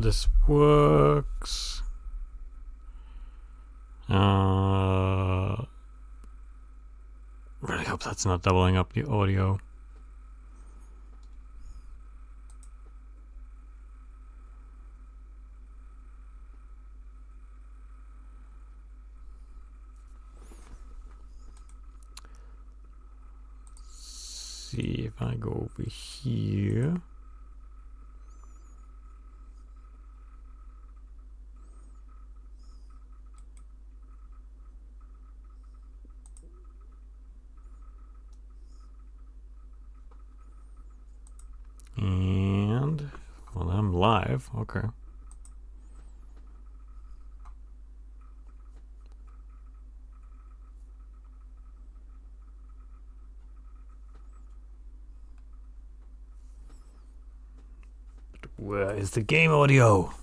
this works. Really hope that's not doubling up the audio. See if I go over here. And well, I'm live. Okay. Where is the game audio?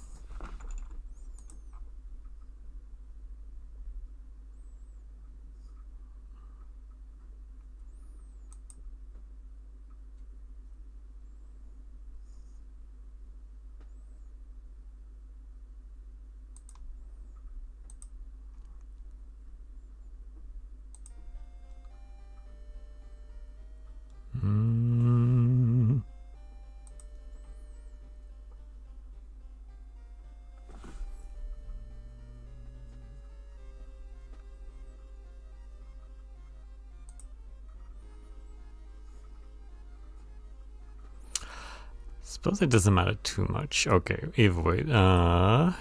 Suppose it doesn't matter too much. Okay, either way.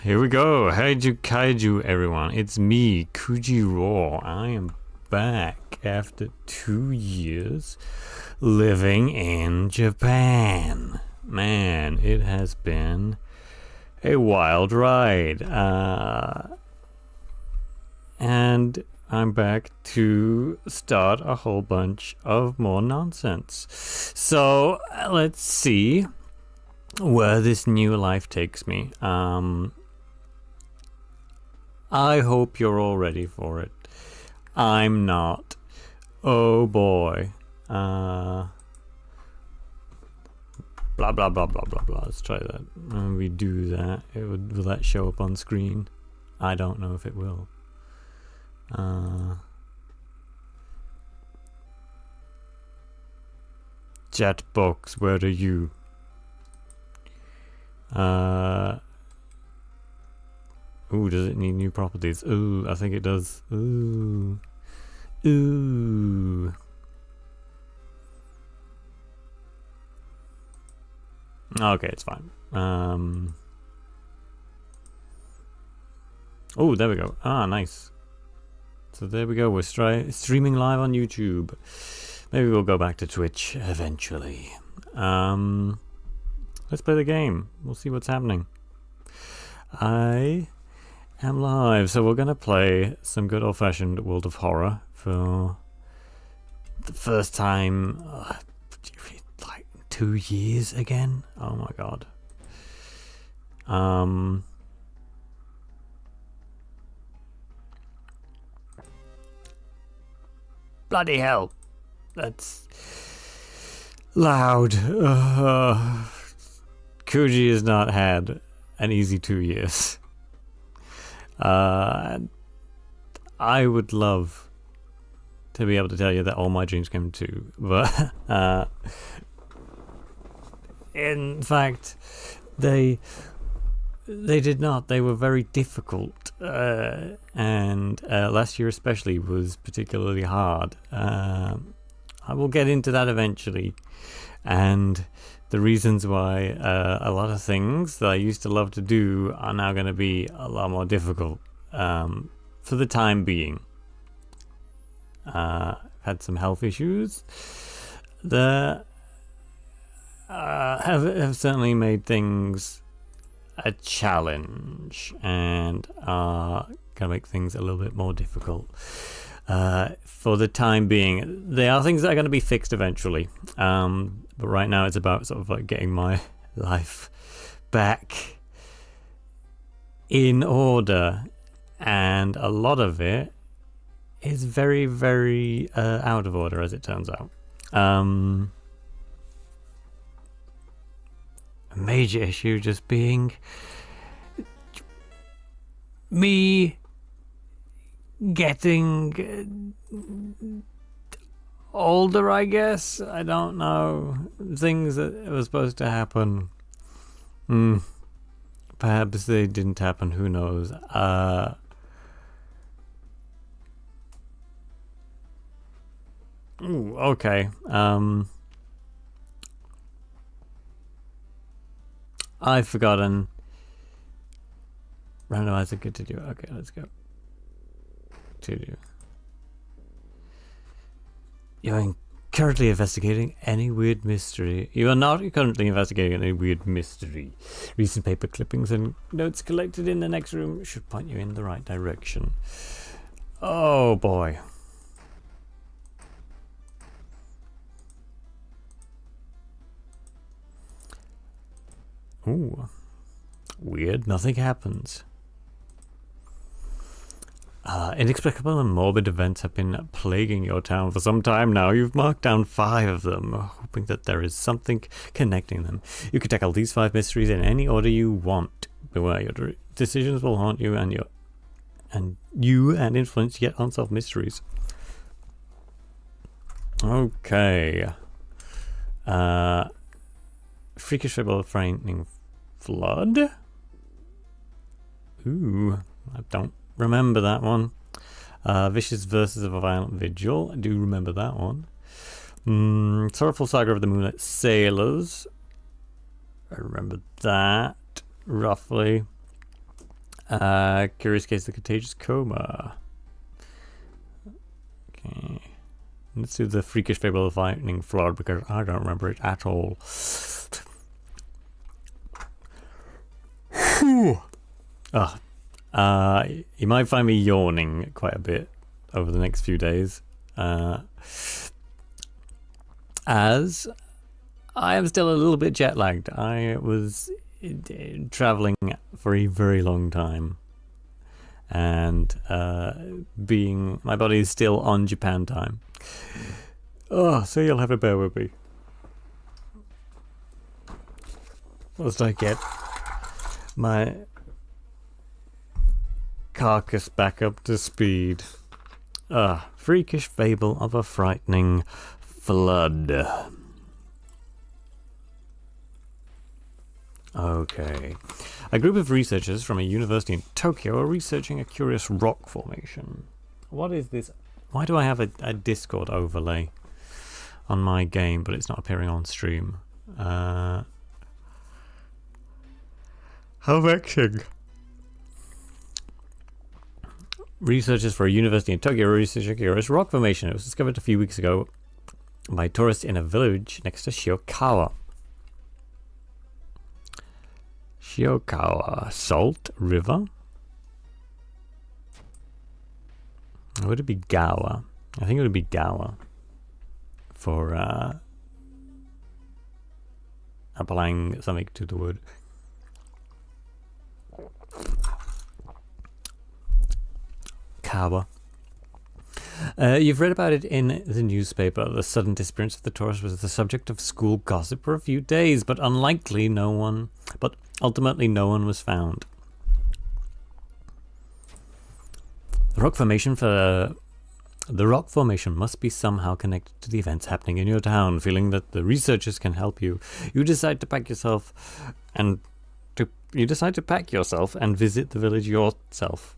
Here we go. Kaiju, everyone. It's me, Kuji RaWWR. I am back after 2 years living in Japan. Man, it has been a wild ride. And I'm back to start a whole bunch of more nonsense. So, let's see where this new life takes me. I hope you're all ready for it. I'm not. Oh boy. Blah blah blah blah blah blah. Let's try that. When we do that, will that show up on screen? I don't know if it will. Chatbox, where are you? Ooh, does it need new properties? Ooh, I think it does. Ooh. Ooh. Okay, it's fine. Oh, there we go. Ah, nice. So there we go. We're streaming live on YouTube. Maybe we'll go back to Twitch eventually. Let's play the game. We'll see what's happening. I am live, so we're gonna play some good old-fashioned World of Horror for the first time, like 2 years again. Oh my god. Bloody hell, that's loud. Kuji has not had an easy 2 years. I would love to be able to tell you that all my dreams came true, but in fact, they did not. They were very difficult, and last year especially was particularly hard. I will get into that eventually, and the reasons why a lot of things that I used to love to do are now going to be a lot more difficult for the time being. I've had some health issues that have certainly made things a challenge and are going to make things a little bit more difficult. For the time being, they are things that are going to be fixed eventually. But right now it's about sort of like getting my life back in order. And a lot of it is very, very out of order, as it turns out. A major issue just being me getting older, I guess. I don't know. Things that were supposed to happen. Perhaps they didn't happen. Who knows? Ooh, okay. I've forgotten. Randomizer good to do. Okay, let's go. To do. You're currently investigating any weird mystery. You are not currently investigating any weird mystery. Recent paper clippings and notes collected in the next room should point you in the right direction. Oh boy. Ooh. Weird, nothing happens. Inexplicable and morbid events have been plaguing your town for some time now. You've marked down 5 of them, hoping that there is something connecting them. You can tackle these 5 mysteries in any order you want. Beware, your decisions will haunt you and influence yet unsolved mysteries. Okay. Freakish fable of frightening flood. Ooh, I don't remember that one. Vicious verses of a violent vigil. I do remember that one. Sorrowful saga of the moonlit sailors. I remember that roughly. Curious case of the contagious coma. Okay. Let's do the freakish fable of lightning flood because I don't remember it at all. You might find me yawning quite a bit over the next few days, as I am still a little bit jet lagged. I was traveling for a very long time, and my body is still on Japan time. Oh, so you'll have to bear with me whilst I get my carcass back up to speed. Freakish fable of a frightening flood. Okay. A group of researchers from a university in Tokyo are researching a curious rock formation. What is this? Why do I have a Discord overlay on my game, but it's not appearing on stream? How vexing. Researchers for a university in Tokyo are researching a curious rock formation. It was discovered a few weeks ago by tourists in a village next to Shiokawa. Shiokawa Salt River? Would it be Gawa? I think it would be Gawa for applying something to the word. Kawa. You've read about it in the newspaper. The sudden disappearance of the tourist was the subject of school gossip for a few days, but ultimately no one was found. The rock formation must be somehow connected to the events happening in your town. Feeling that the researchers can help you, you decide to pack yourself and visit the village yourself.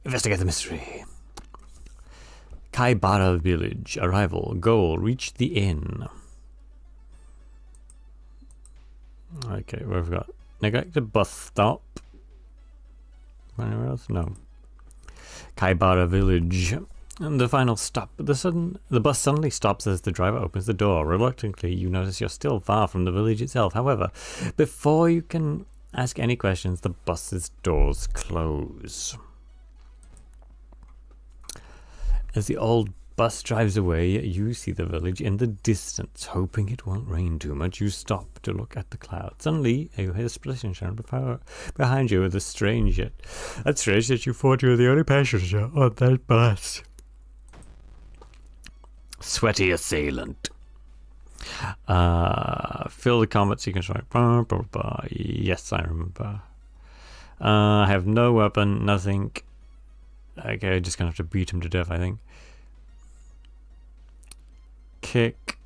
Investigate the mystery. Kaibara village. Arrival. Goal. Reach the inn. Okay, what have we got? Neglected bus stop. Anywhere else? No. Kaibara village. And the final stop. The bus suddenly stops as the driver opens the door. Reluctantly, you notice you're still far from the village itself. However, before you can ask any questions, the bus's doors close. As the old bus drives away, you see the village in the distance. Hoping it won't rain too much, you stop to look at the clouds. Suddenly, you hear a splashing sound behind you with a strange yet. That's strange that you thought you were the only passenger on that bus. Sweaty assailant. Fill the combat sequence right. Yes, I remember. I have no weapon, nothing. Okay, just gonna have to beat him to death, I think. Kick.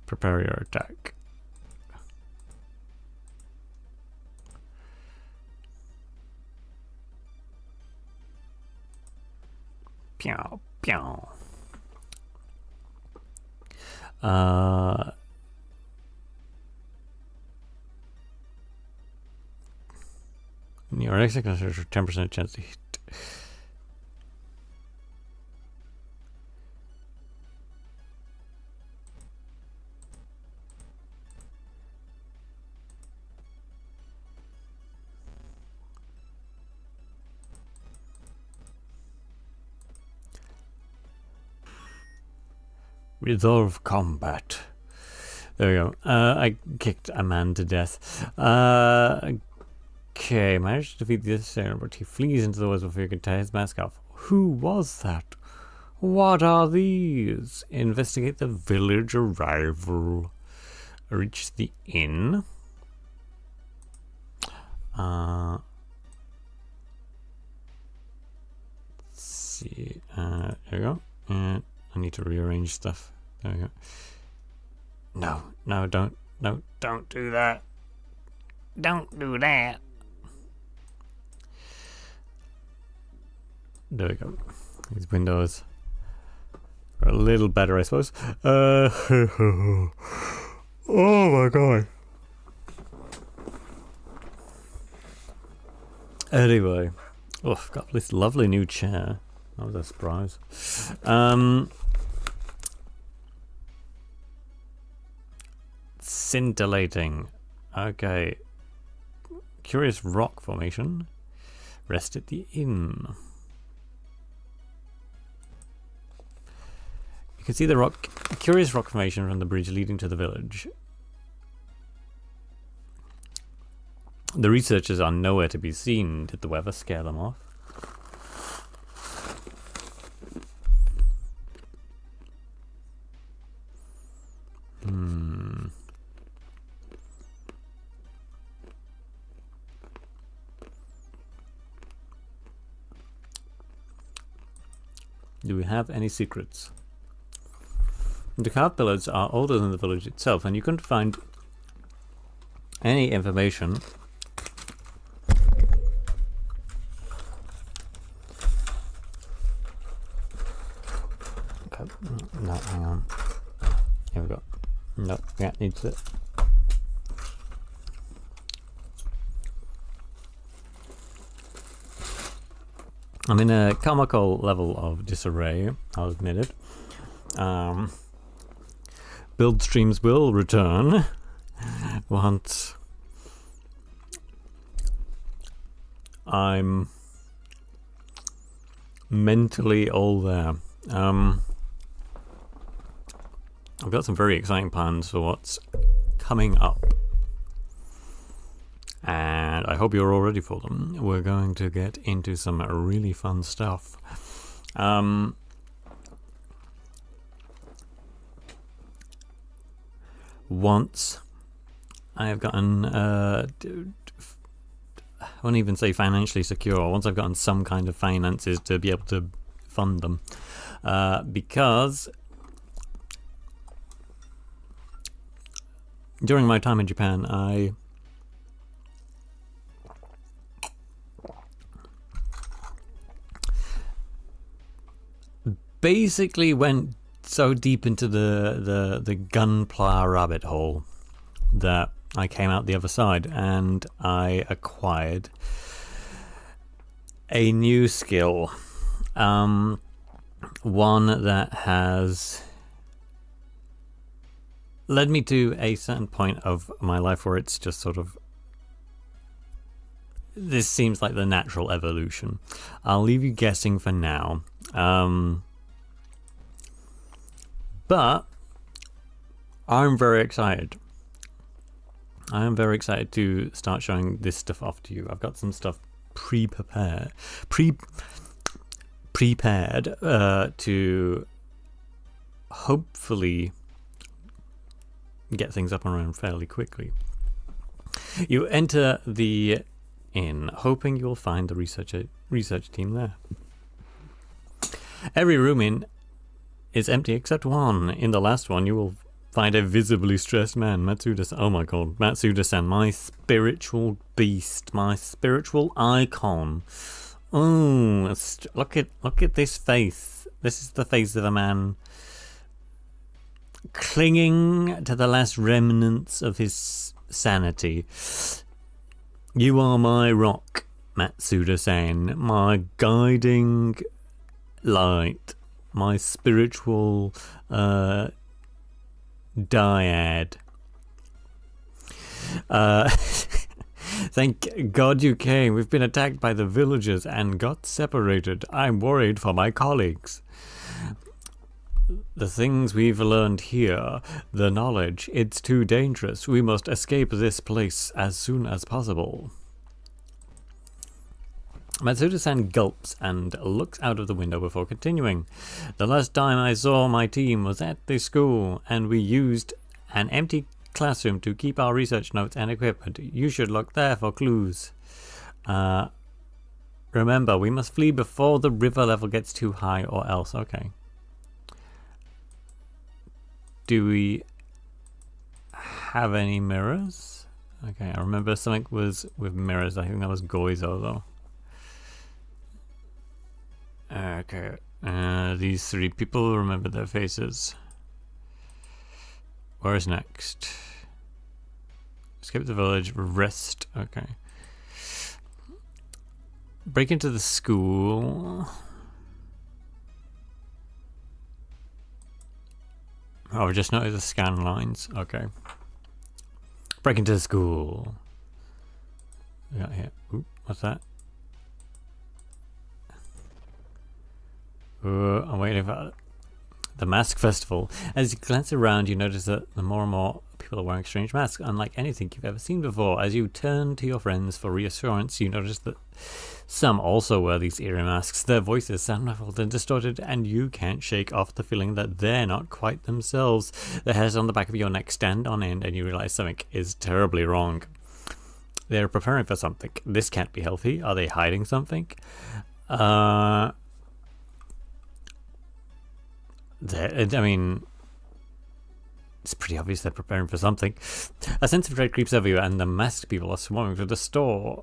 Prepare your attack. Pew, pew. Your execution has a 10% chance to hit. Resolve combat. There we go. I kicked a man to death. Okay, managed to defeat the assailant, but he flees into the woods before you can tear his mask off. Who was that? What are these? Investigate the village arrival. Reach the inn. Let's see. There we go. I need to rearrange stuff. There we go. No, don't do that. Don't do that. There we go. These windows are a little better, I suppose. Oh my god. Anyway, I've got this lovely new chair. That was a surprise. Scintillating. Okay. Curious rock formation. Rest at the inn. You can see the curious rock formation from the bridge leading to the village. The researchers are nowhere to be seen. Did the weather scare them off? Do we have any secrets? The carved pillars are older than the village itself, and you couldn't find any information okay. No, hang on. Here we go. No, yeah, needs it. I'm in a comical level of disarray, I'll admit it. Build streams will return once I'm mentally all there. I've got some very exciting plans for what's coming up, and I hope you're all ready for them. We're going to get into some really fun stuff. Once I have gotten, I won't even say financially secure, once I've gotten some kind of finances to be able to fund them, because during my time in Japan, I basically went so deep into the gunpla rabbit hole that I came out the other side, and I acquired a new skill, one that has led me to a certain point of my life where it's just sort of, this seems like the natural evolution. I'll leave you guessing for now. But I'm very excited. I am very excited to start showing this stuff off to you. I've got some stuff prepared to hopefully get things up and running fairly quickly. You enter the inn, hoping you will find the research team there. Every room is empty except one. In the last one, you will find a visibly stressed man, Matsuda-san. Oh my god, Matsuda-san, my spiritual beast, my spiritual icon. Oh, look at this face. This is the face of a man clinging to the last remnants of his sanity. You are my rock, Matsuda-san, my guiding light, my spiritual dyad. Thank God you came. We've been attacked by the villagers and got separated. I'm worried for my colleagues. The things we've learned here, the knowledge, it's too dangerous. We must escape this place as soon as possible. Matsuda-san gulps and looks out of the window before continuing. The last time I saw my team was at the school, and we used an empty classroom to keep our research notes and equipment. You should look there for clues. Remember, we must flee before the river level gets too high, or else. Okay. Do we have any mirrors? Okay, I remember something was with mirrors. I think that was Goizo, though. Okay, these three people, remember their faces. Where's next? Escape the village, rest, okay. Break into the school. Oh, we just noticed the scan lines, okay. Break into the school. We got here, oop, what's that? I'm waiting for the mask festival. As you glance around, you notice that the more and more people are wearing strange masks, unlike anything you've ever seen before. As you turn to your friends for reassurance, you notice that some also wear these eerie masks. Their voices sound muffled and distorted, and you can't shake off the feeling that they're not quite themselves. The hairs on the back of your neck stand on end, and you realize something is terribly wrong. They're preparing for something. This can't be healthy. Are they hiding something? I mean, it's pretty obvious they're preparing for something. A sense of dread creeps over you, and the masked people are swarming through the store,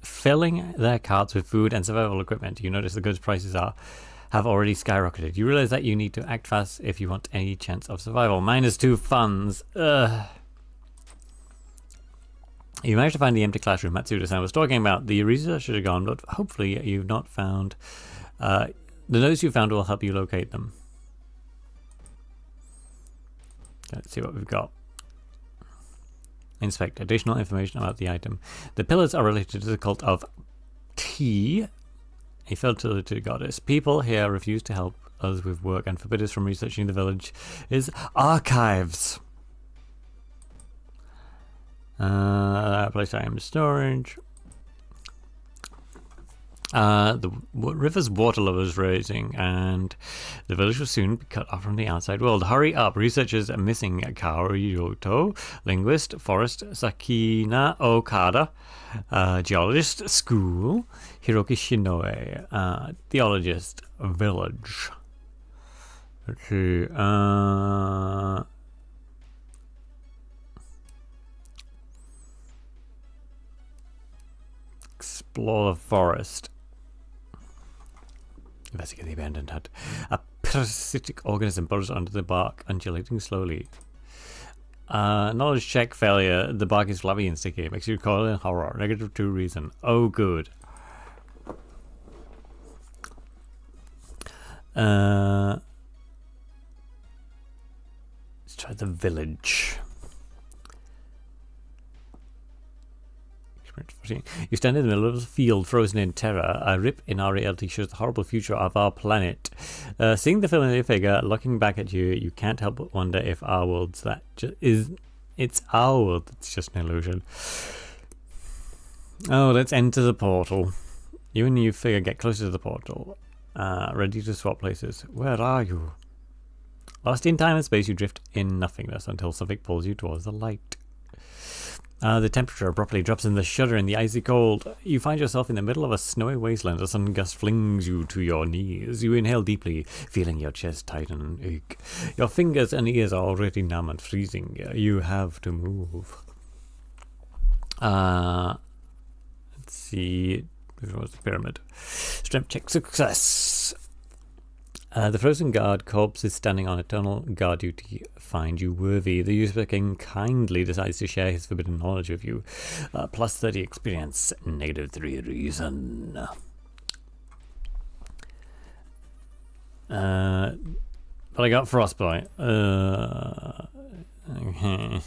filling their carts with food and survival equipment. You notice the goods prices have already skyrocketed. You realize that you need to act fast if you want any chance of survival. -2 funds. Ugh. You managed to find the empty classroom Matsuda-san was talking about. The researchers are gone, but hopefully you've not found... the notes you found will help you locate them. Let's see what we've got. Inspect additional information about the item. The pillars are related to the cult of T, a fertility goddess. People here refuse to help us with work and forbid us from researching the village's archives. Place item storage. The river's water level is rising, and the village will soon be cut off from the outside world. Hurry up! Researchers are missing Kaori Yoto, linguist, forest, Sakina Okada, geologist, school, Hiroki Shinoe, theologist, village. Let's see, explore the forest. Investigate the abandoned hut. A parasitic organism burrows under the bark, undulating slowly. Knowledge check failure. The bark is flabby and sticky. It makes you recoil in horror. -2 reason. Oh, good. Let's try the village. You stand in the middle of the field, frozen in terror. A rip in our reality shows the horrible future of our planet. Seeing the familiar figure looking back at you, you can't help but wonder if our world's that it's our world that's just an illusion. Oh, let's enter the portal. You and the new figure get closer to the portal, ready to swap places. Where are you? Lost in time and space, you drift in nothingness until something pulls you towards the light. The temperature abruptly drops and the shudder in the icy cold. You find yourself in the middle of a snowy wasteland. A sudden gust flings you to your knees. You inhale deeply, feeling your chest tighten and ache. Your fingers and ears are already numb and freezing. You have to move. Let's see. Which was the pyramid? Strength check success. The frozen guard corpse is standing on eternal guard duty. Find you worthy. The usurper king kindly decides to share his forbidden knowledge with you. Plus 30 experience, -3 reason. But I got frostbite. Okay.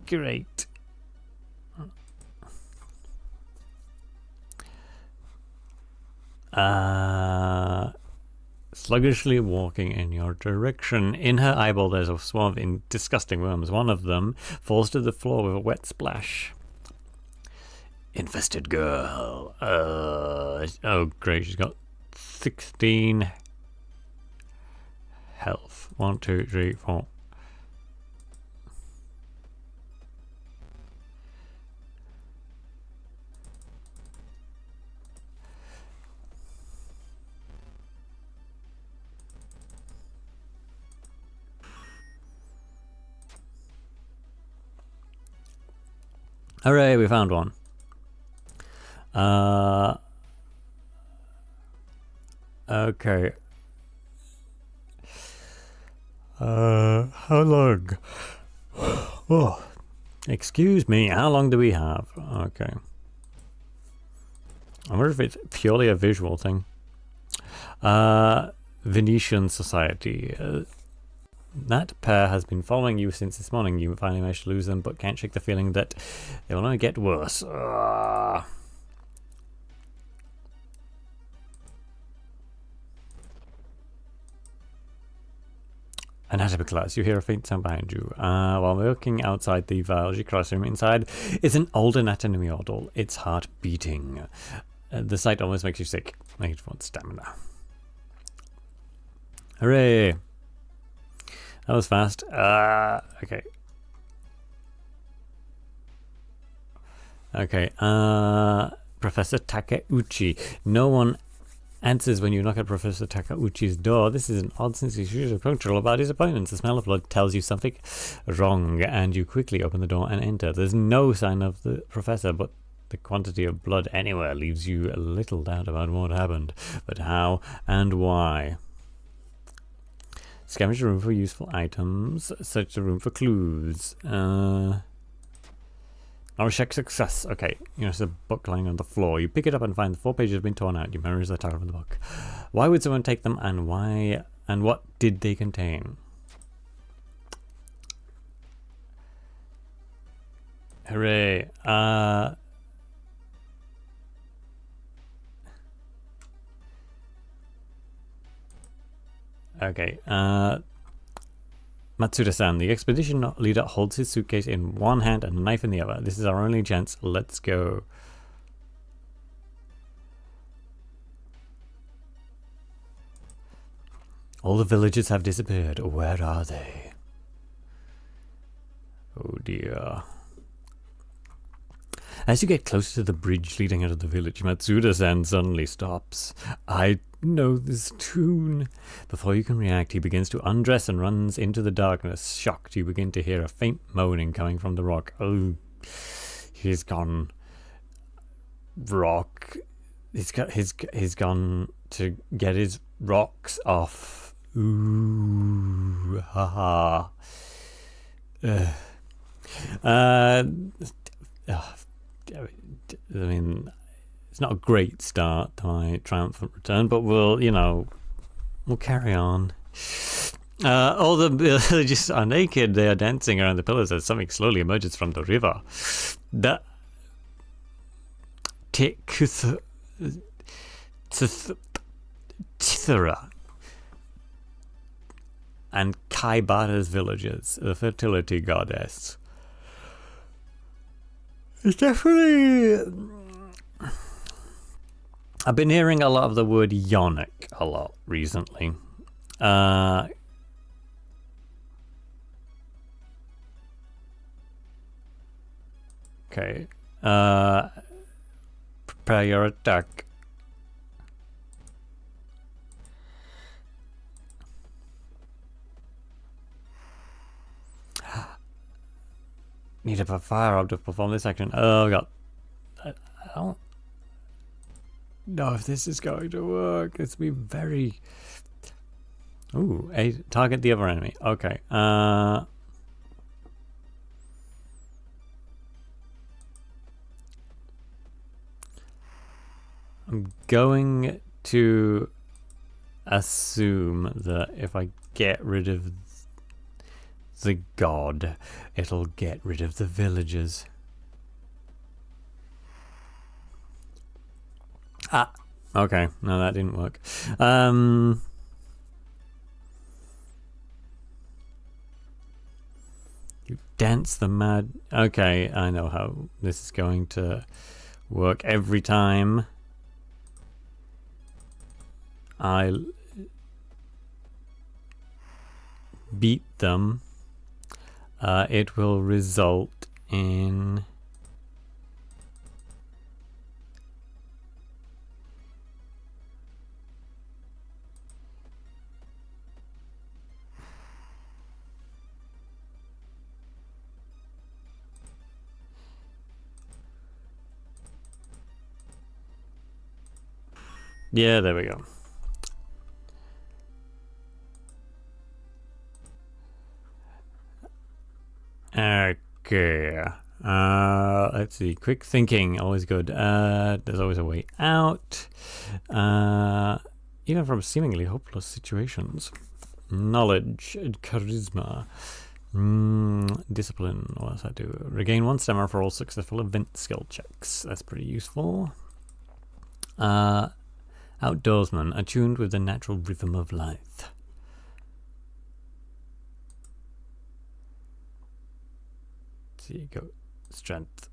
Great. Sluggishly walking in your direction. In her eyeball there's a swarm of disgusting worms. One of them falls to the floor with a wet splash. Infested girl. Oh great, she's got 16 health. 1, 2, 3, 4. Hooray, we found one. Okay. How long? Oh, excuse me, how long do we have? Okay. I wonder if it's purely a visual thing. Venetian Society. That pair has been following you since this morning. You finally managed to lose them, but can't shake the feeling that they will only get worse. Anatomy class. You hear a faint sound behind you. While working outside the biology classroom, inside is an old anatomy model. Its heart beating. The sight almost makes you sick. Makes you want stamina. Hooray! That was fast. Okay. Okay. Professor Takeuchi. No one answers when you knock at Professor Takeuchi's door. This is an odd since he's usually punctual about his appointments. The smell of blood tells you something wrong, and you quickly open the door and enter. There's no sign of the professor, but the quantity of blood anywhere leaves you a little doubt about what happened, but how and why. Scavenge the room for useful items. Search the room for clues. Now check success. Okay, there's a book lying on the floor. You pick it up and find the 4 pages have been torn out. You memorize the title of the book. Why would someone take them, and why? And what did they contain? Hooray! Okay, Matsuda-san, the expedition leader holds his suitcase in one hand and a knife in the other. This is our only chance. Let's go. All the villagers have disappeared. Where are they? Oh dear. As you get closer to the bridge leading out of the village, Matsuda-san suddenly stops. I know this tune. Before you can react, he begins to undress and runs into the darkness. Shocked, you begin to hear a faint moaning coming from the rock. Oh, he's gone rock. He's gone to get his rocks off. Ooh, haha. I mean, it's not a great start to my triumphant return, but we'll carry on. All the villagers are naked. They are dancing around the pillars as something slowly emerges from the river. The Tithera and Kaibara's villagers, the fertility goddess. It's definitely... I've been hearing a lot of the word yonic a lot recently. Okay. Prepare your attack. Need a fire orb to perform this action. Oh god. I don't know if this is going to work. It's be very... Ooh, target the other enemy. Okay. I'm going to assume that if I get rid of the god, it'll get rid of the villagers. Ah, okay. No, that didn't work. You dance the mad... Okay, I know how this is going to work. Every time I beat them, it will result in... Yeah, there we go. Okay. Let's see. Quick thinking, always good. There's always a way out. Even from seemingly hopeless situations. Knowledge and charisma. Discipline. What does that do? Regain 1 stamina for all successful event skill checks. That's pretty useful. Outdoorsman, attuned with the natural rhythm of life. So you go strength,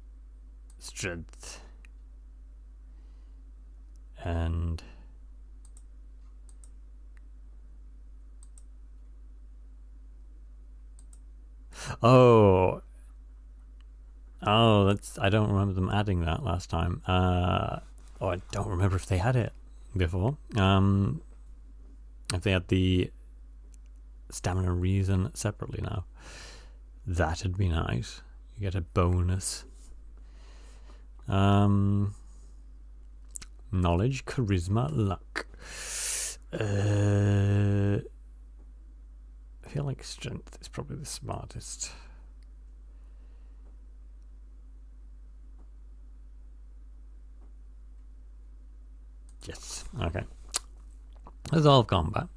and oh, that's, I don't remember them adding that last time. I don't remember if they had it before. If they had the stamina reason separately now, that'd be nice. You get a bonus. Knowledge, charisma, luck. I feel like strength is probably the smartest. Yes. Okay. Resolve combat.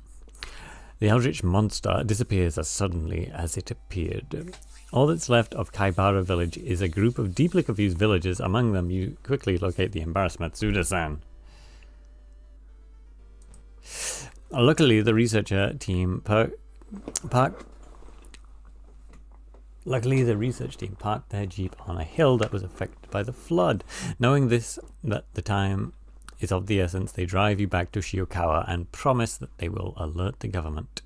The eldritch monster disappears as suddenly as it appeared. All that's left of Kaibara village is a group of deeply confused villagers. Among them, you quickly locate the embarrassed Matsuda-san. Luckily, the researcher team parked their jeep on a hill that was affected by the flood. Knowing this, that the time is of the essence, they drive you back to Shiokawa and promise that they will alert the government.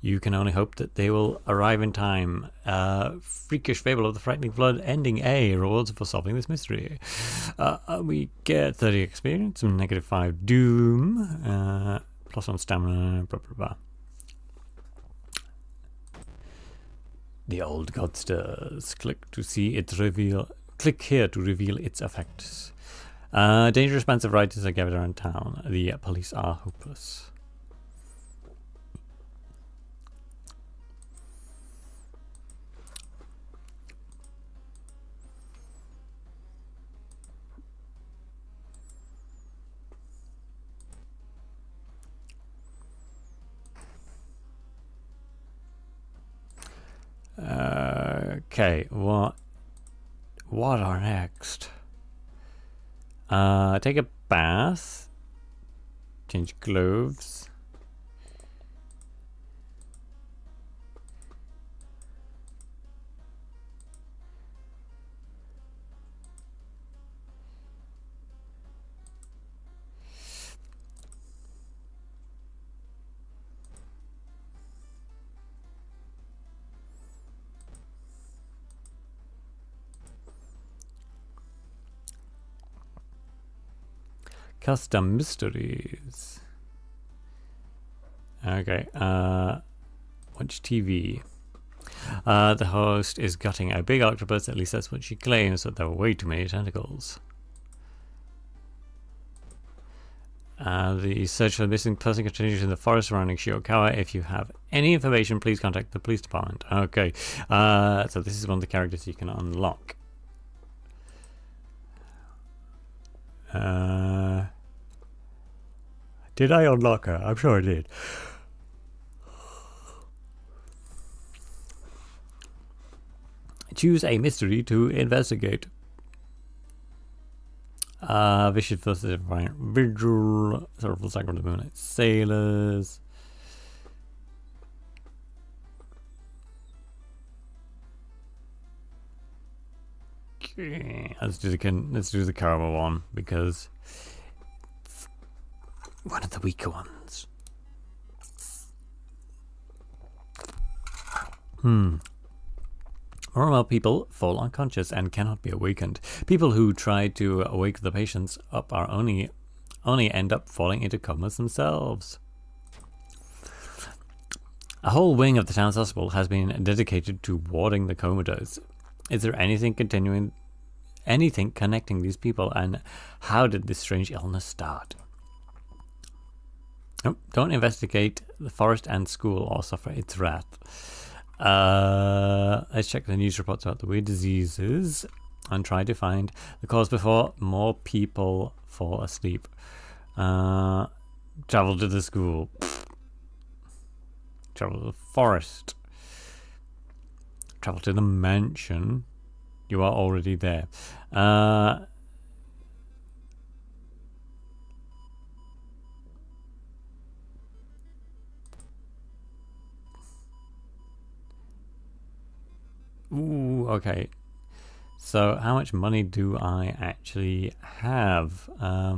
You can only hope that they will arrive in time. Freakish Fable of the Frightening Flood, ending A. Rewards for solving this mystery. We get 30 experience, -5 doom, +1 stamina, blah blah blah. The old god stirs. Click here to reveal its effects. Dangerous bands of riders are gathered around town. The police are hopeless. Okay, what are next? Take a bath, change clothes. Custom mysteries. Okay. Watch TV. The host is gutting a big octopus. At least that's what she claims, but there were way too many tentacles. The search for the missing person continues in the forest surrounding Shiokawa. If you have any information, please contact the police department. Okay, so this is one of the characters you can unlock. Did I unlock her? I'm sure I did. Choose a mystery to investigate. Vicious versus Vigil, Sorrowful Sacrament of the Moonlight Sailors. Okay, let's do the Karma one because one of the weaker ones. Normal people fall unconscious and cannot be awakened. People who try to wake the patients up are only end up falling into comas themselves. A whole wing of the town's hospital has been dedicated to warding the comatose. Is there anything connecting these people, and how did this strange illness start? Oh, don't investigate the forest and school or suffer its wrath. Let's check the news reports about the weird diseases and try to find the cause before more people fall asleep. Travel to the school. Travel to the forest. Travel to the mansion. You are already there. Ooh, okay. So how much money do I actually have? A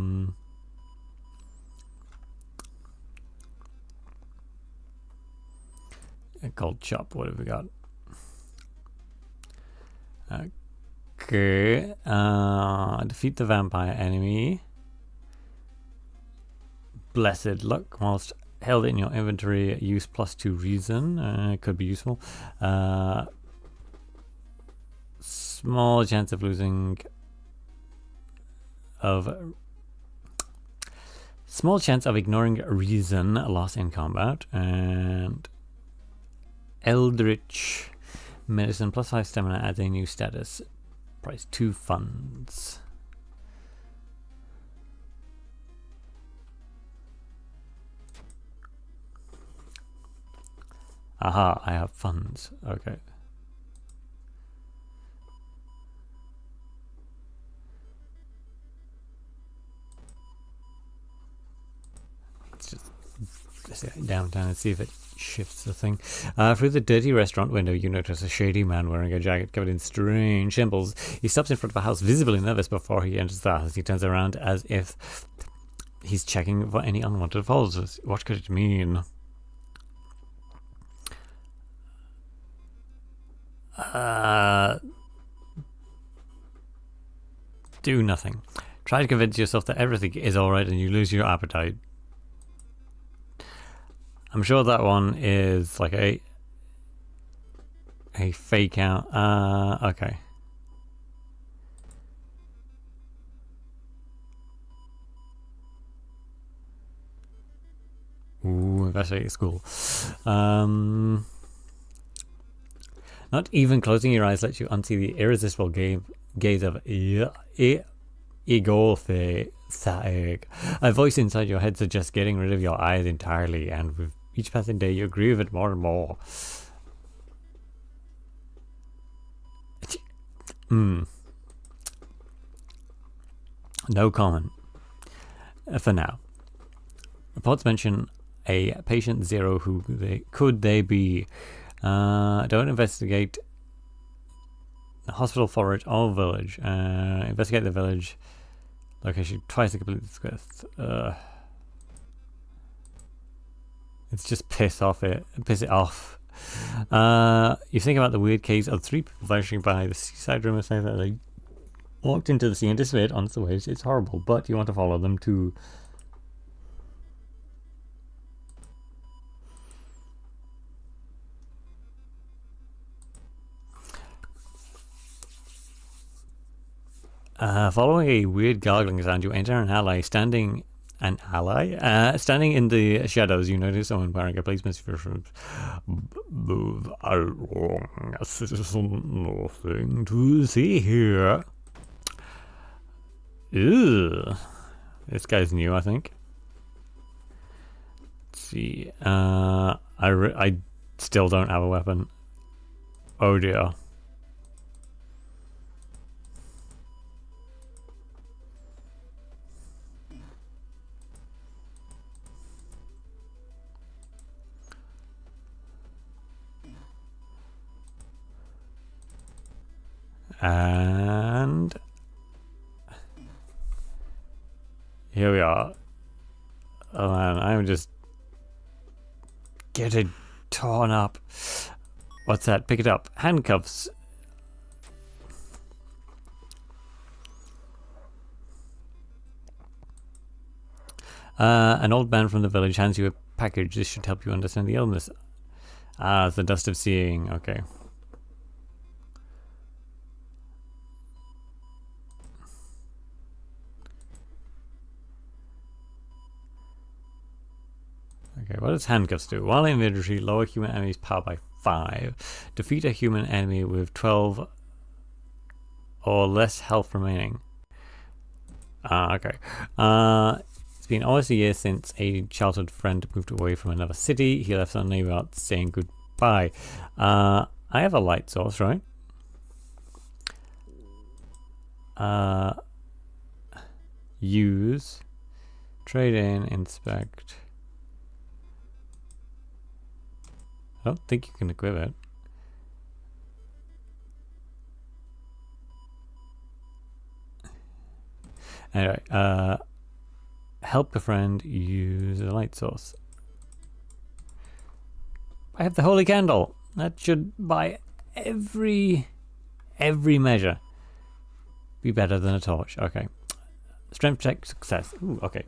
gold chop, what have we got? Okay. Defeat the vampire enemy. Blessed luck whilst held in your inventory. Use +2 reason. Could be useful. Small chance of losing small chance of ignoring reason loss in combat, and Eldritch medicine +5 stamina adds a new status. Price 2 funds. Aha, I have funds. Okay. Let's go downtown and see if it shifts the thing. Through the dirty restaurant window, you notice a shady man wearing a jacket covered in strange symbols. He stops in front of a house, visibly nervous before he enters the house. He turns around as if he's checking for any unwanted followers. What could it mean? Do nothing. Try to convince yourself that everything is alright and you lose your appetite. I'm sure that one is like a fake out. Okay. Ooh, investigate school. Not even closing your eyes lets you unsee the irresistible gaze of Igorfe Saeg. A voice inside your head suggests getting rid of your eyes entirely, and with each passing day you agree with it more and more. No comment. For now. Reports mention a patient 0. Who could they be? Don't investigate the hospital, forage, or village. Investigate the village location twice to complete this quest. It's just piss it off. You think about the weird case of 3 people vanishing by the seaside room and saying that walked into the sea and disappeared onto the waves. It's horrible, but you want to follow them to... following a weird gargling sound, you enter an alley. Standing in the shadows, you notice someone wearing a policeman's uniform. Move along. There's nothing to see here. Ew. This guy's new, I think. Let's see. I still don't have a weapon. Oh dear. And here we are. Oh man, I'm just getting torn up. What's that? Pick it up. Handcuffs. An old man from the village hands you a package. This should help you understand the illness. Ah, it's the dust of seeing. Okay. Okay, what does handcuffs do? While in inventory, lower human enemies' power by 5. Defeat a human enemy with 12 or less health remaining. Okay. It's been almost a year since a childhood friend moved away from another city. He left suddenly without saying goodbye. I have a light source, right? Use. Trade in. Inspect. I don't think you can equip it. Anyway, help a friend use a light source. I have the holy candle. That should, by every measure, be better than a torch. Okay. Strength check success. Ooh, okay.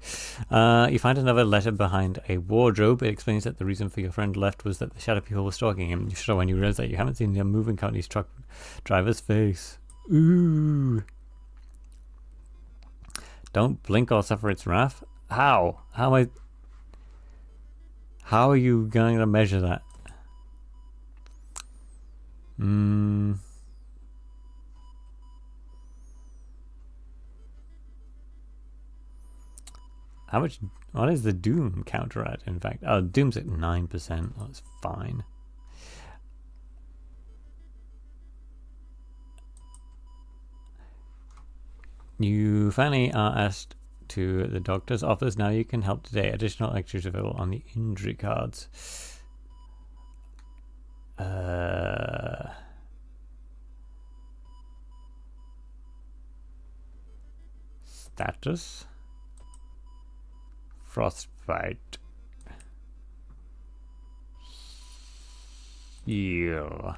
You find another letter behind a wardrobe. It explains that the reason for your friend left was that the shadow people were stalking him. You shudder when you realize that you haven't seen the moving company's truck driver's face. Ooh. Don't blink or suffer its wrath. How? How are you going to measure that? How much? What is the doom counter at? In fact, oh, doom's at 9%. That's fine. You finally are asked to the doctor's office. Now you can help today. Additional lectures available on the injury cards. Status. Frostbite. Heal.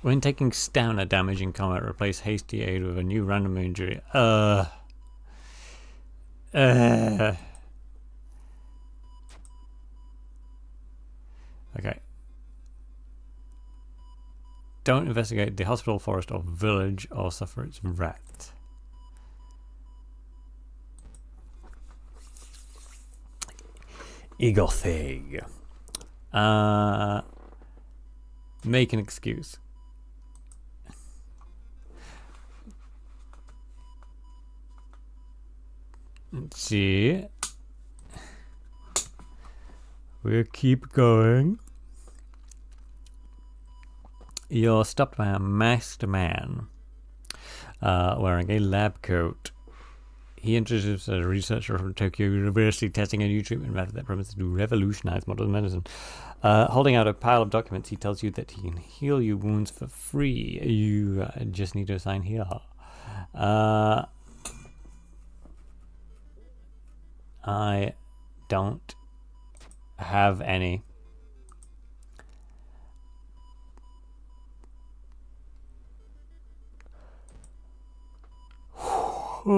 When taking stamina damage in combat, replace hasty aid with a new random injury. Okay. Don't investigate the hospital, forest, or village, or suffer its wrath. Eagle thing. Make an excuse. Let's see. We'll keep going. You're stopped by a masked man wearing a lab coat. He introduces a researcher from Tokyo University testing a new treatment method that promises to revolutionize modern medicine. Holding out a pile of documents, he tells you that he can heal your wounds for free. You just need to sign here. I don't have any. The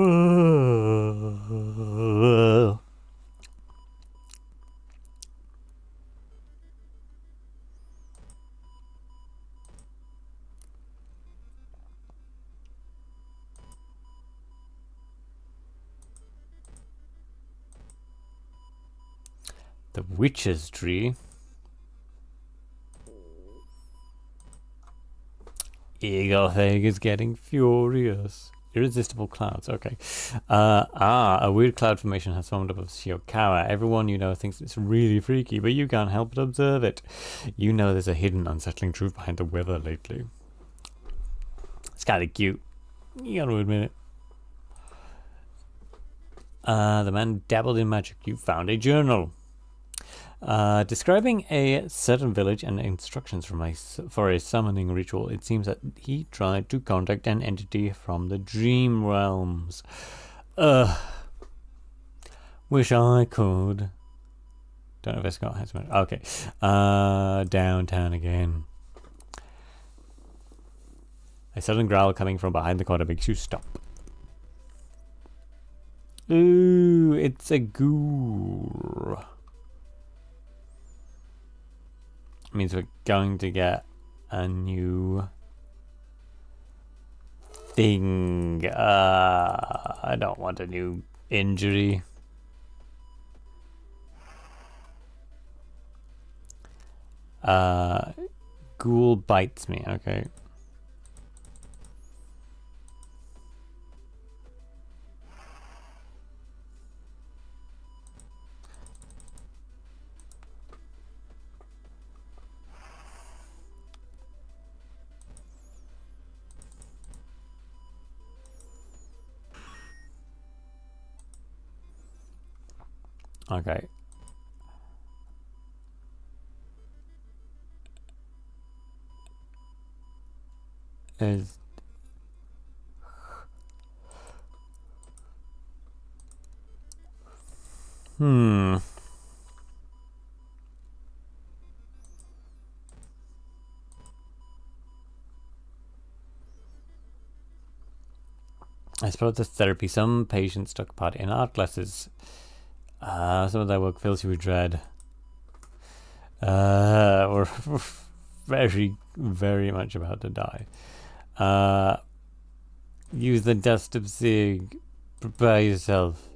witch's tree. Eagle Egg is getting furious. Irresistible clouds, okay. A weird cloud formation has formed above Shiokawa. Everyone you know thinks it's really freaky, but you can't help but observe it. You know there's a hidden, unsettling truth behind the weather lately. It's kind of cute. You gotta admit it. The man dabbled in magic. You found a journal. Describing a certain village and instructions for a summoning ritual, it seems that he tried to contact an entity from the dream realms. Wish I could. Don't know if Scott has much. Okay. Downtown again. A sudden growl coming from behind the corner makes you stop. Ooh, it's a ghoul. Means we're going to get a new thing. I don't want a new injury. Ghoul bites me, okay. Okay. Is I suppose the therapy. Some patients took part in art classes. Some of their work fills you with dread. We're very, very much about to die. Use the dust of Zig. Prepare yourself.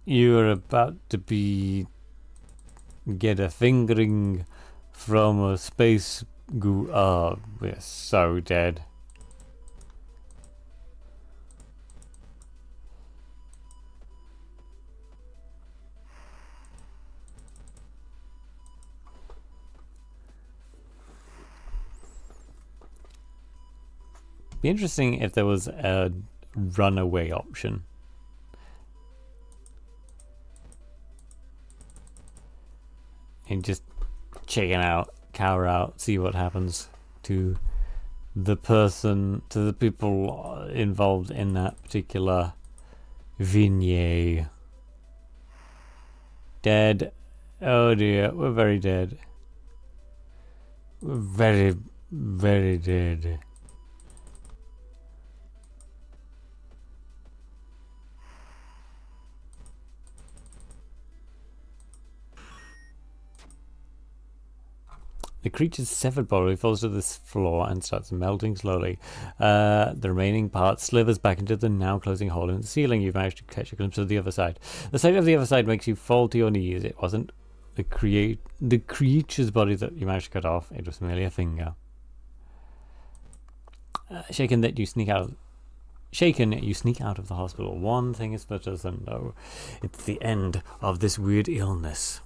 You are about to get a fingering from a space goo. Oh, we're so dead. Be interesting if there was a runaway option. And just chicken out, cower out, see what happens to the person, to the people involved in that particular vignette. Dead. Oh dear, we're very dead. We're very, very dead. The creature's severed body falls to the floor and starts melting slowly. The remaining part slithers back into the now closing hole in the ceiling. You've managed to catch a glimpse of the other side. The sight of the other side makes you fall to your knees. It wasn't the creature's body that you managed to cut off. It was merely a finger. Shaken, you sneak out of the hospital. One thing is for certain, though. It's the end of this weird illness.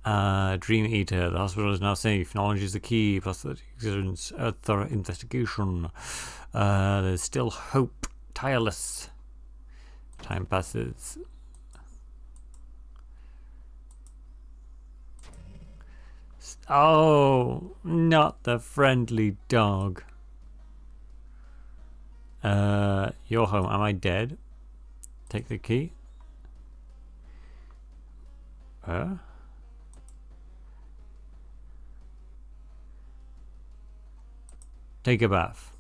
Dream Eater. The hospital is now safe. Knowledge is the key, plus the existence of thorough investigation. There's still hope. Tireless. Time passes. Oh, not the friendly dog. You're home. Am I dead? Take the key. Take a bath.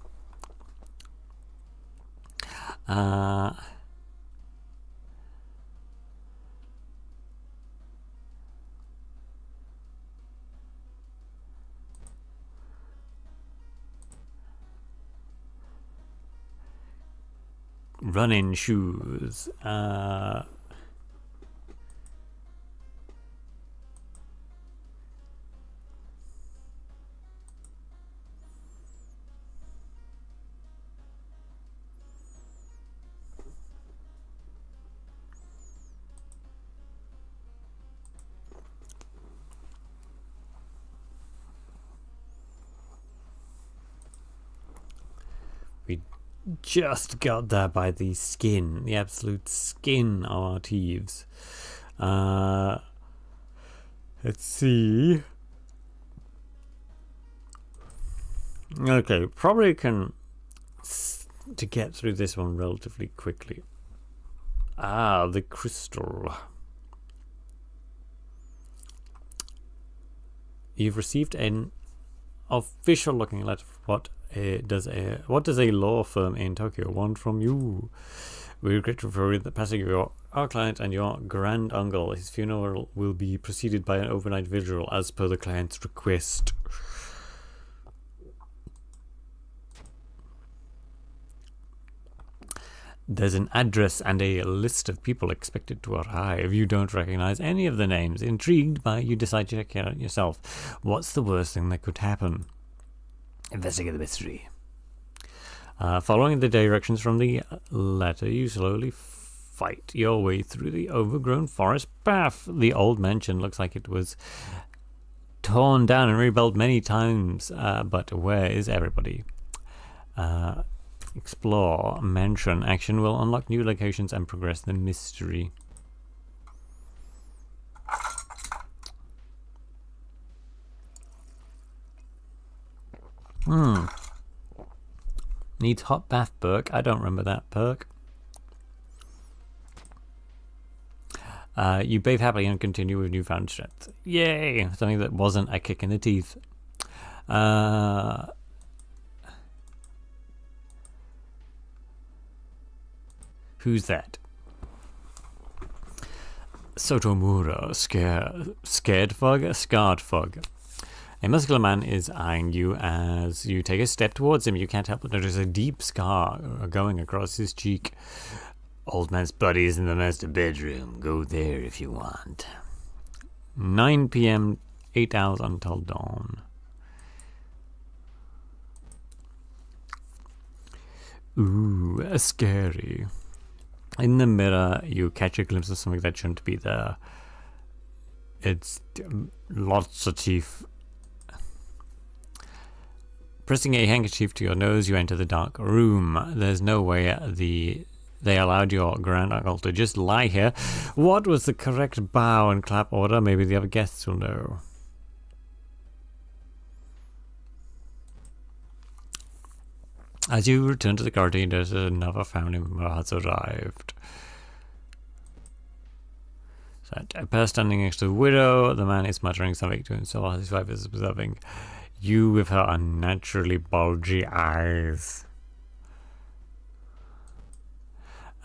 Running shoes. We just got there by the skin, the absolute skin of our thieves. Let's see. Okay, probably can to get through this one relatively quickly. The crystal. You've received an official looking letter. What does a law firm in Tokyo want from you? We regret to inform you that the passing of our client and your grand uncle, his funeral will be preceded by an overnight vigil as per the client's request. There's an address and a list of people expected to arrive. You don't recognize any of the names. Intrigued by, you decide to check it out yourself. What's the worst thing that could happen? Investigate the mystery. Following the directions from the letter, you slowly fight your way through the overgrown forest path. The old mansion looks like it was torn down and rebuilt many times, but where is everybody? Explore mansion. Action will unlock new locations and progress the mystery. Needs hot bath perk. I don't remember that perk. You bathe happily and continue with newfound strength. Yay! Something that wasn't a kick in the teeth. Who's that? Sotomura, scared fug, scarred fug. A muscular man is eyeing you as you take a step towards him. You can't help but notice a deep scar going across his cheek. Old man's buddy is in the master bedroom. Go there if you want. 9 p.m., 8 hours until dawn. Ooh, scary. In the mirror, you catch a glimpse of something that shouldn't be there. It's lots of teeth. Pressing a handkerchief to your nose, you enter the dark room. There's no way they allowed your grand uncle to just lie here. What was the correct bow and clap order? Maybe the other guests will know. As you return to the corridor, you notice another family member has arrived. A pair standing next to the widow. The man is muttering something to himself as his wife is observing you with her unnaturally bulgy eyes.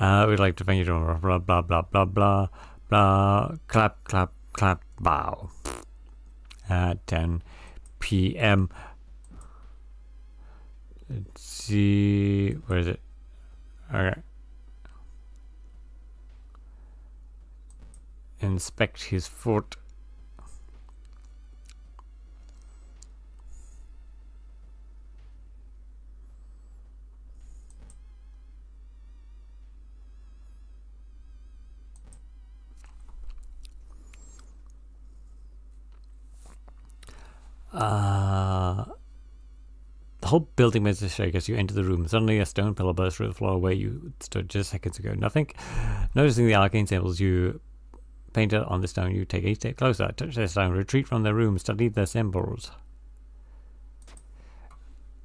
We'd like to thank you for blah blah blah blah blah blah. Clap clap clap bow. At 10 p.m. Let's see, where is it? Okay. Inspect his foot. The whole building makes a shake as you enter the room. Suddenly a stone pillar bursts through the floor where you stood just seconds ago. Nothing. Noticing the arcane symbols you painted on the stone, you take a step closer. Touch the stone, retreat from the room, study the symbols.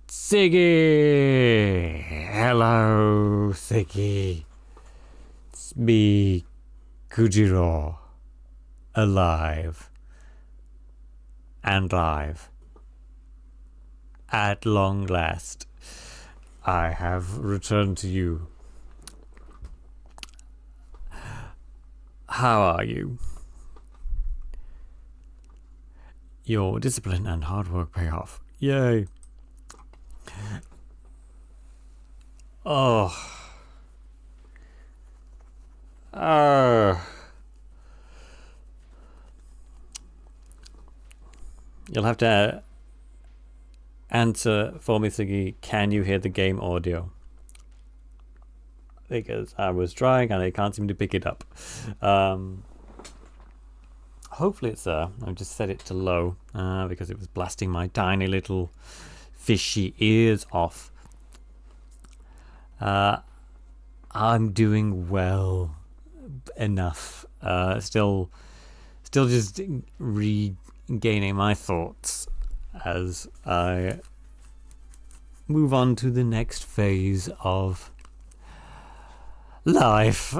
Siggy! Hello, Siggy. It's me, Kuji RaWWR. Alive. And live. At long last, I have returned to you. How are you? Your discipline and hard work pay off. Yay. Oh. You'll have to answer for me, Siggy. Can you hear the game audio? Because I was trying and I can't seem to pick it up. Hopefully it's there. I've just set it to low because it was blasting my tiny little fishy ears off. I'm doing well enough. Still just regaining my thoughts as I move on to the next phase of life.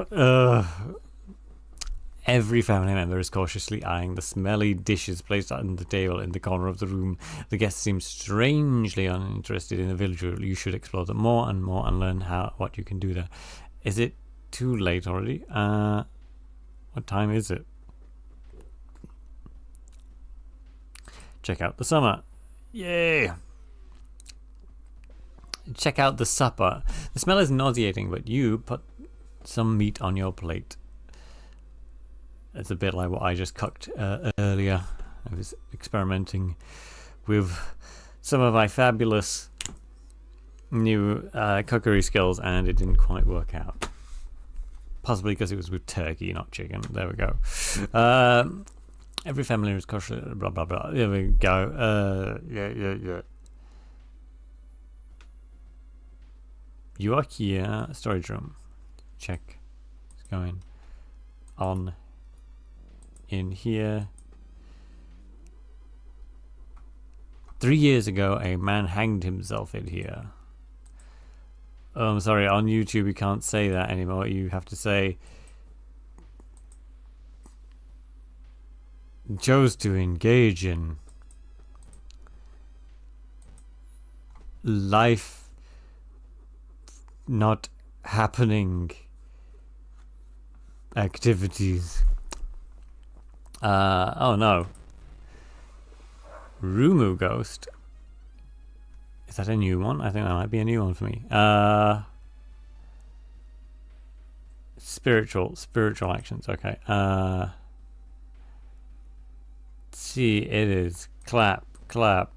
Every family member is cautiously eyeing the smelly dishes placed on the table in the corner of the room. The guests seem strangely uninterested in the village. You should explore them more and more and learn what you can do there. Is it too late already? What time is it? Check out the summer. Yay! Check out the supper. The smell is nauseating, but you put some meat on your plate. It's a bit like what I just cooked earlier. I was experimenting with some of my fabulous new cookery skills and it didn't quite work out. Possibly because it was with turkey, not chicken. There we go. Every family is kosher, blah, blah, blah. There we go. Yeah. You are here. Storage room. Check. It's going on in here. 3 years ago, a man hanged himself in here. Oh, I'm sorry, on YouTube you can't say that anymore. You have to say chose to engage in life not happening activities. Oh no. Rumu Ghost. Is that a new one? I think that might be a new one for me. Spiritual actions. Okay. Let's see, it is clap, bow,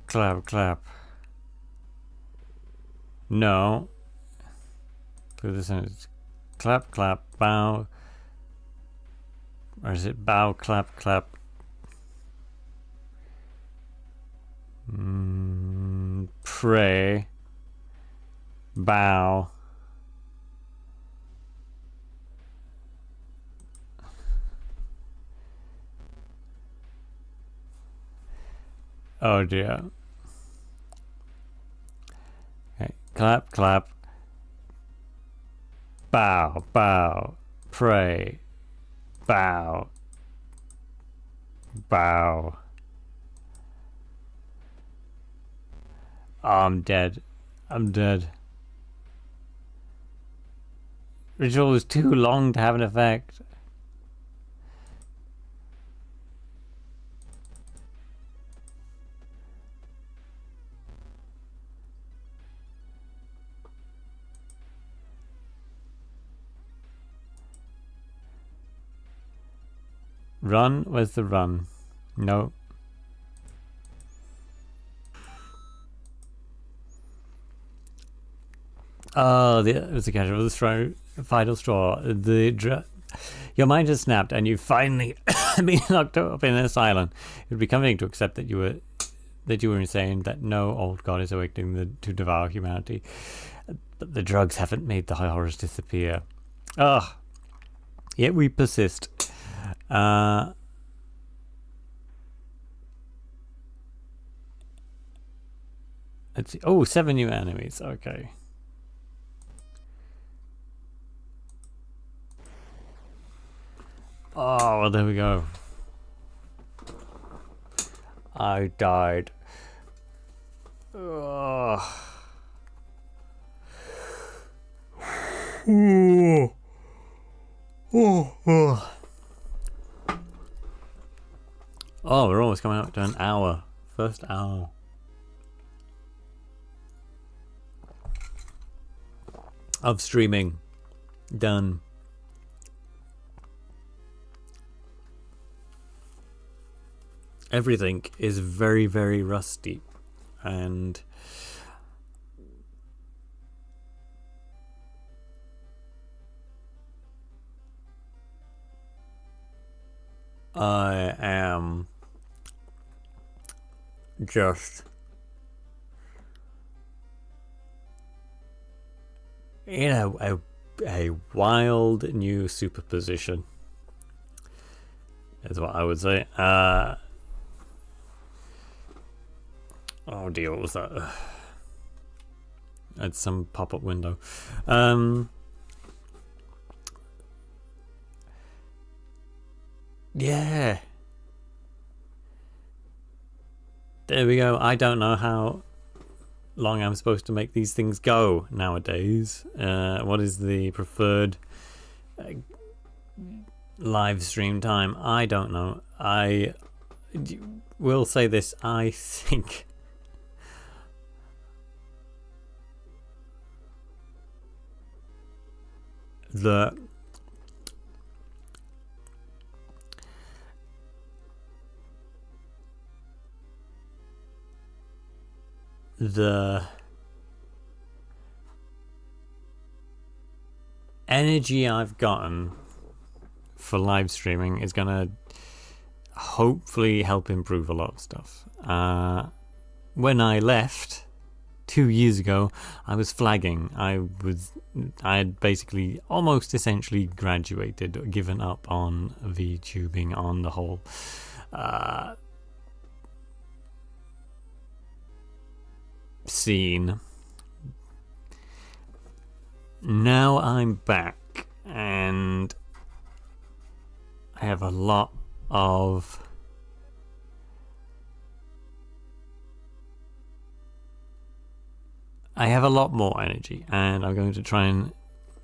clap. No. For this one, it's clap, bow. Or is it bow, clap? Pray, bow. Oh dear. Okay, clap. Bow. Pray. Bow. Oh, I'm dead. Ritual was too long to have an effect. Run? Where's the run? No. Oh, it was a casual. The vital straw. Your mind has snapped, and you finally been locked up in this island. It would be comforting to accept that you were insane. That no old god is awakening to devour humanity. But the drugs haven't made the horrors disappear. Ugh. Yet we persist. Let's see. Oh, 7 new enemies. Okay. Oh, well, there we go. I died. Ugh. Ooh. Oh, we're almost coming up to an hour. First hour. Of streaming. Done. Everything is very, very rusty. And I am just in a wild new superposition is what I would say. Oh dear, what was that? It's some pop-up window. Yeah. There we go. I don't know how long I'm supposed to make these things go nowadays. What is the preferred live stream time? I don't know. I will say this. I think the energy I've gotten for live streaming is gonna hopefully help improve a lot of stuff. When I left 2 years ago, I was flagging. I had basically almost essentially graduated, given up on VTubing, on the whole scene. Now I'm back and I have a lot of more energy, and I'm going to try and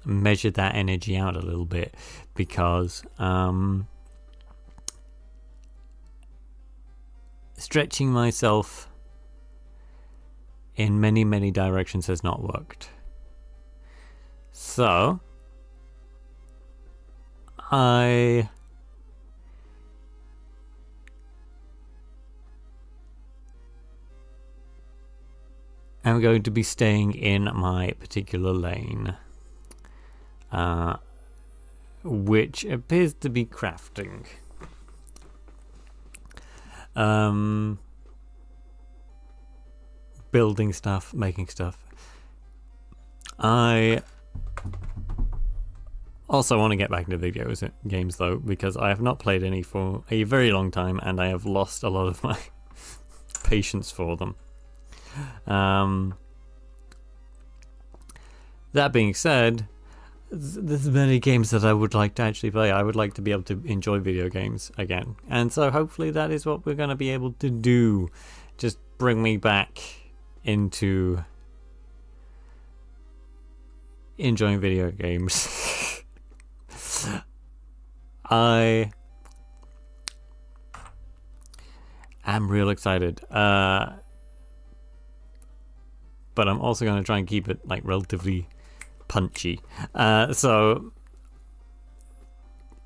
measure that energy out a little bit, because stretching myself in many directions has not worked. So I am going to be staying in my particular lane, which appears to be crafting. Building stuff, making stuff. I also want to get back into video games though, because I have not played any for a very long time and I have lost a lot of my patience for them. That being said, there's many games that I would like to actually play. I would like to be able to enjoy video games again, and so hopefully that is what we're going to be able to do. Just bring me back into enjoying video games. I am real excited, but I'm also going to try and keep it like relatively punchy. So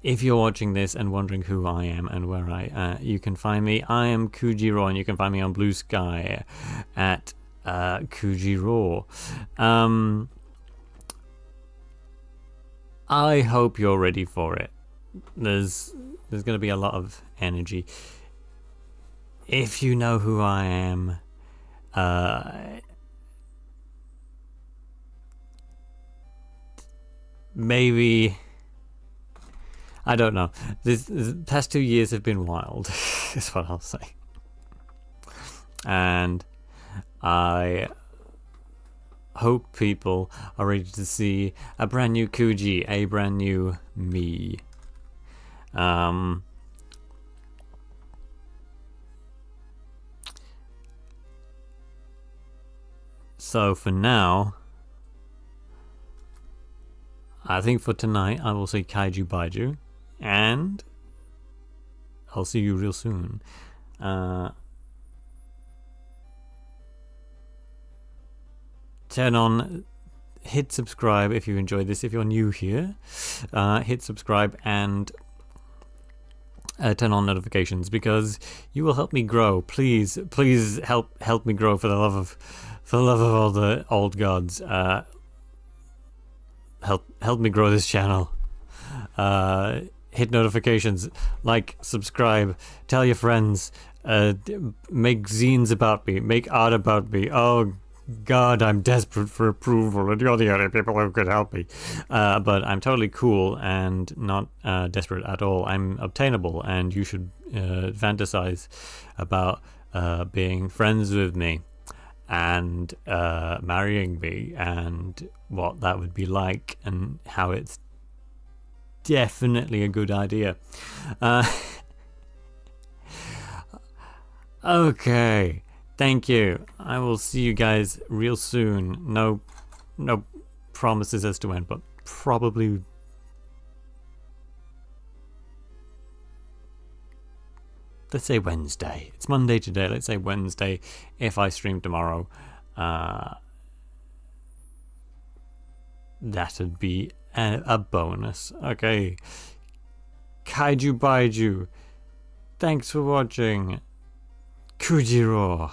if you're watching this and wondering who I am and where you can find me, I am Kuji RaWWR, and you can find me on Blue Sky at Kuji RaWWR. I hope you're ready for it. There's going to be a lot of energy. If you know who I am, maybe, I don't know. The past 2 years have been wild, is what I'll say. And I hope people are ready to see a brand new Kuji, a brand new me. So for now, I think for tonight I will say kaiju baiju, and I'll see you real soon. Hit subscribe if you enjoyed this. If you're new here, hit subscribe and turn on notifications, because you will help me grow. Please help me grow, for the love of all the old gods. Help me grow this channel. Hit notifications, like, subscribe, tell your friends, make zines about me, make art about me. Oh God, I'm desperate for approval, and you're the only people who could help me. But I'm totally cool and not desperate at all. I'm obtainable, and you should fantasize about being friends with me and marrying me, and what that would be like, and how it's definitely a good idea. Okay, thank you. I will see you guys real soon. No promises as to when, but probably let's say Wednesday. It's Monday today. Let's say Wednesday if I stream tomorrow. That'd be a bonus. Okay. Kaiju Baiju. Thanks for watching. Kuji RaWWR.